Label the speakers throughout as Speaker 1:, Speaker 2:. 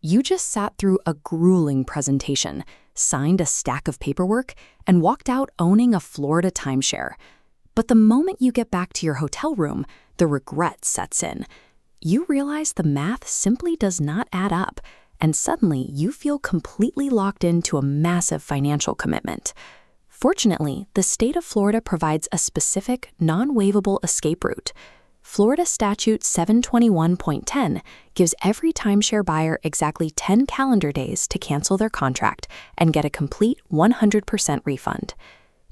Speaker 1: You just sat through a grueling presentation, signed a stack of paperwork, and walked out owning a Florida timeshare. But the moment you get back to your hotel room, the regret sets in. You realize the math simply does not add up, and suddenly you feel completely locked into a massive financial commitment. Fortunately, the state of Florida provides a specific, non-waivable escape route. Florida Statute 721.10 gives every timeshare buyer exactly 10 calendar days to cancel their contract and get a complete 100% refund.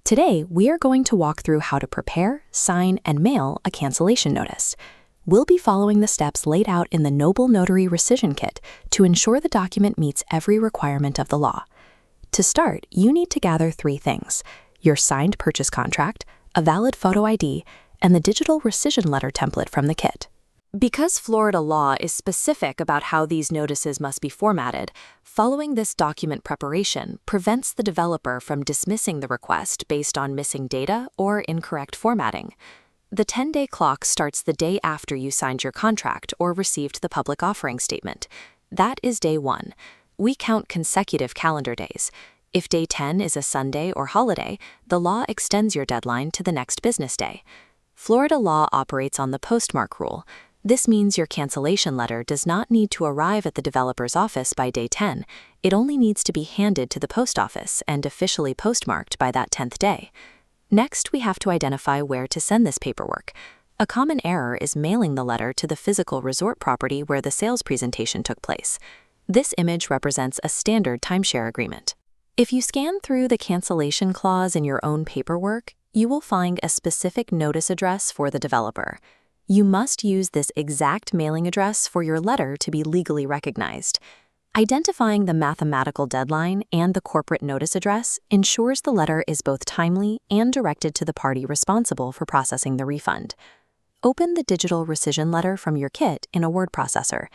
Speaker 1: Today, we are going to walk through how to prepare, sign, and mail a cancellation notice. We'll be following the steps laid out in the Notary Rescission Kit to ensure the document meets every requirement of the law. To start, you need to gather 3 things: your signed purchase contract, a valid photo ID, and the digital rescission letter template from the kit. Because Florida law is specific about how these notices must be formatted, following this document preparation prevents the developer from dismissing the request based on missing data or incorrect formatting. The 10-day clock starts the day after you signed your contract or received the public offering statement. That is day 1. We count consecutive calendar days. If day 10 is a Sunday or holiday, the law extends your deadline to the next business day. Florida law operates on the postmark rule. This means your cancellation letter does not need to arrive at the developer's office by day 10. It only needs to be handed to the post office and officially postmarked by that 10th day. Next, we have to identify where to send this paperwork. A common error is mailing the letter to the physical resort property where the sales presentation took place. This image represents a standard timeshare agreement. If you scan through the cancellation clause in your own paperwork, you will find a specific notice address for the developer. You must use this exact mailing address for your letter to be legally recognized. Identifying the mathematical deadline and the corporate notice address ensures the letter is both timely and directed to the party responsible for processing the refund. Open the digital rescission letter from your kit in a word processor.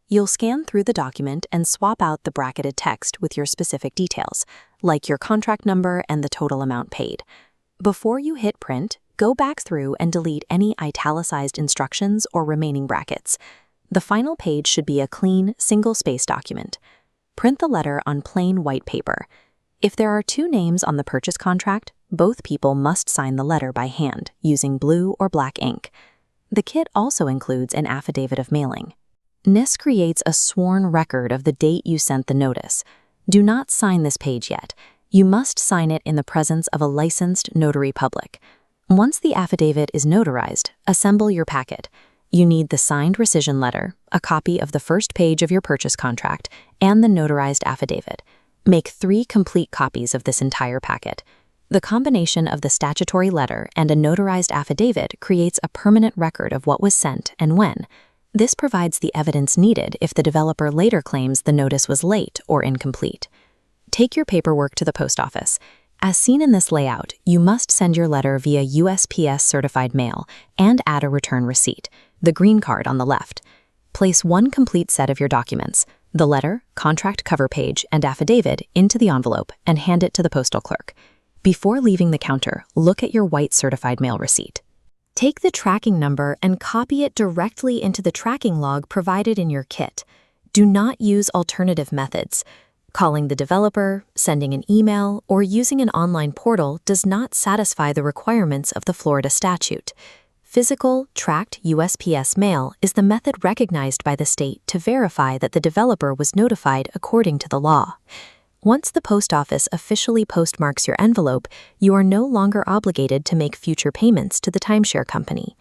Speaker 1: You'll scan through the document and swap out the bracketed text with your specific details, like your contract number and the total amount paid. Before you hit print, go back through and delete any italicized instructions or remaining brackets. The final page should be a clean, single-space document. Print the letter on plain white paper. If there are 2 names on the purchase contract, both people must sign the letter by hand using blue or black ink. The kit also includes an affidavit of mailing. NIS creates a sworn record of the date you sent the notice. Do not sign this page yet. You must sign it in the presence of a licensed notary public. Once the affidavit is notarized, assemble your packet. You need the signed rescission letter, a copy of the first page of your purchase contract, and the notarized affidavit. Make 3 complete copies of this entire packet. The combination of the statutory letter and a notarized affidavit creates a permanent record of what was sent and when. This provides the evidence needed if the developer later claims the notice was late or incomplete. Take your paperwork to the post office. As seen in this layout, you must send your letter via USPS certified mail and add a return receipt, the green card on the left. Place 1 complete set of your documents, the letter, contract cover page, and affidavit, into the envelope and hand it to the postal clerk. Before leaving the counter, look at your white certified mail receipt. Take the tracking number and copy it directly into the tracking log provided in your kit. Do not use alternative methods. Calling the developer, sending an email, or using an online portal does not satisfy the requirements of the Florida statute. Physical, tracked USPS mail is the method recognized by the state to verify that the developer was notified according to the law. Once the post office officially postmarks your envelope, you are no longer obligated to make future payments to the timeshare company.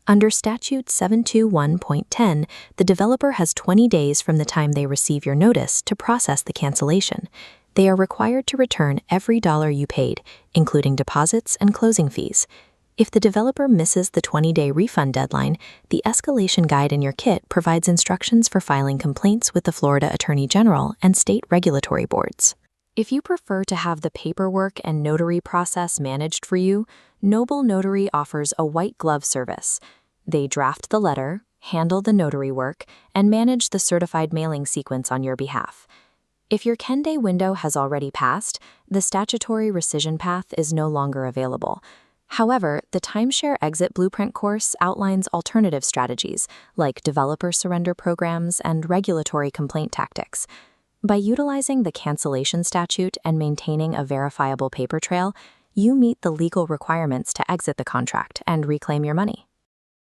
Speaker 1: Under Statute 721.10, the developer has 20 days from the time they receive your notice to process the cancellation. They are required to return every dollar you paid, including deposits and closing fees. If the developer misses the 20-day refund deadline, the escalation guide in your kit provides instructions for filing complaints with the Florida Attorney General and state regulatory boards. If you prefer to have the paperwork and notary process managed for you, Noble Notary offers a white glove service. They draft the letter, handle the notary work, and manage the certified mailing sequence on your behalf. If your 10-day window has already passed, the statutory rescission path is no longer available. However, the Timeshare Exit Blueprint course outlines alternative strategies like developer surrender programs and regulatory complaint tactics. By utilizing the cancellation statute and maintaining a verifiable paper trail, you meet the legal requirements to exit the contract and reclaim your money.